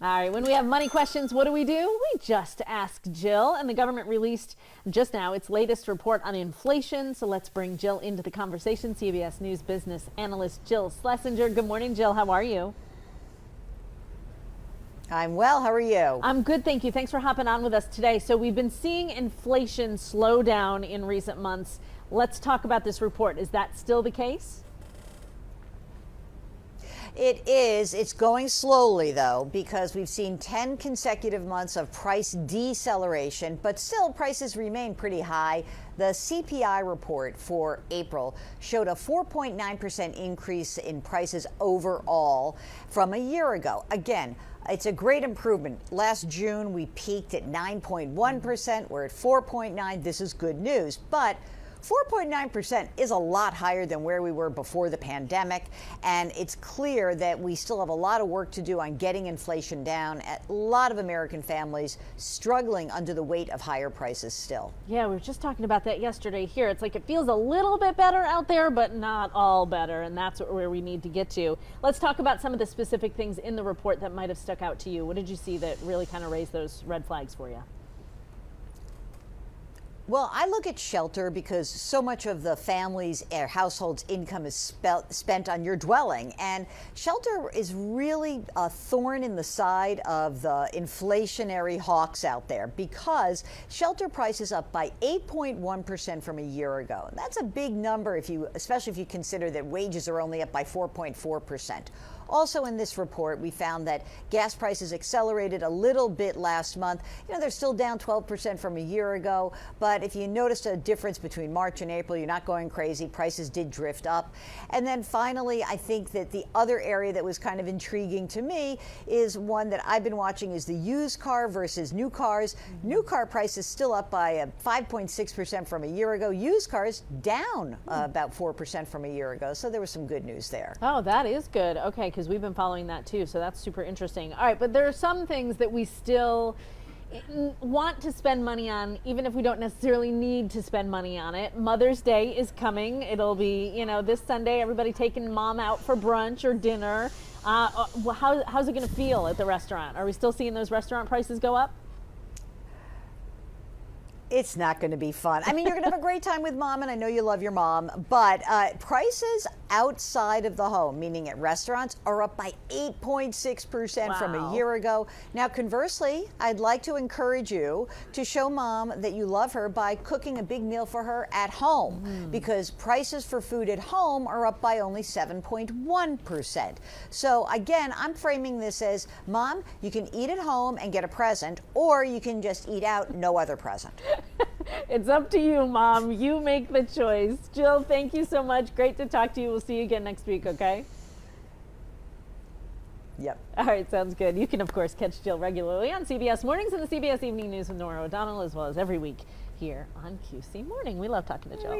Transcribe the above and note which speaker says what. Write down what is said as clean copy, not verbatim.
Speaker 1: All right, when we have money questions, what do? We just ask Jill, and the government released just now its latest report on inflation. So let's bring Jill into the conversation. CBS News business analyst Jill Schlesinger. Good morning, Jill. How are you?
Speaker 2: I'm well. How are you?
Speaker 1: I'm good, thank you. Thanks for hopping on with us today. So we've been seeing inflation slow down in recent months. Let's talk about this report. Is that still the case?
Speaker 2: It is. It's going slowly, though, because we've seen 10 consecutive months of price deceleration, but still prices remain pretty high. The CPI report for April showed a 4.9% increase in prices overall from a year ago. Again, it's a great improvement. Last June, we peaked at 9.1%. We're at 4.9%. This is good news, but 4.9% is a lot higher than where we were before the pandemic, and it's clear that we still have a lot of work to do on getting inflation down. A lot of American families struggling under the weight of higher prices still.
Speaker 1: Yeah, we were just talking about that yesterday here. It's like it feels a little bit better out there, but not all better, and that's where we need to get to. Let's talk about some of the specific things in the report that might have stuck out to you. What did you see that really kind of raised those red flags for you?
Speaker 2: Well, I look at shelter because so much of the family's or household's income is spent on your dwelling. And shelter is really a thorn in the side of the inflationary hawks out there because shelter prices up by 8.1% from a year ago. That's a big number, especially if you consider that wages are only up by 4.4%. Also in this report, we found that gas prices accelerated a little bit last month. They're still down 12% from a year ago, but if you noticed a difference between March and April, you're not going crazy. Prices did drift up. And then finally, I think that the other area that was kind of intriguing to me is one that I've been watching is the used car versus new cars. New car prices still up by 5.6% from a year ago. Used cars down about 4% from a year ago. So there was some good news there.
Speaker 1: Oh, that is good. Okay, because we've been following that too, so that's super interesting. All right, but there are some things that we still want to spend money on, even if we don't necessarily need to spend money on it. Mother's Day is coming. It'll be, this Sunday, everybody taking mom out for brunch or dinner. How's it going to feel at the restaurant? Are we still seeing those restaurant prices go up?
Speaker 2: It's not going to be fun. I mean, you're going to have a great time with mom, and I know you love your mom, but prices outside of the home, meaning at restaurants, are up by 8.6% from a year ago. Now, conversely, I'd like to encourage you to show mom that you love her by cooking a big meal for her at home, because prices for food at home are up by only 7.1%. So again, I'm framing this as, Mom, you can eat at home and get a present, or you can just eat out, no other present.
Speaker 1: It's up to you, Mom. You make the choice. Jill, thank you so much. Great to talk to you. We'll see you again next week, okay?
Speaker 2: Yep.
Speaker 1: All right, sounds good. You can, of course, catch Jill regularly on CBS Mornings and the CBS Evening News with Norah O'Donnell, as well as every week here on QC Morning. We love talking to Jill.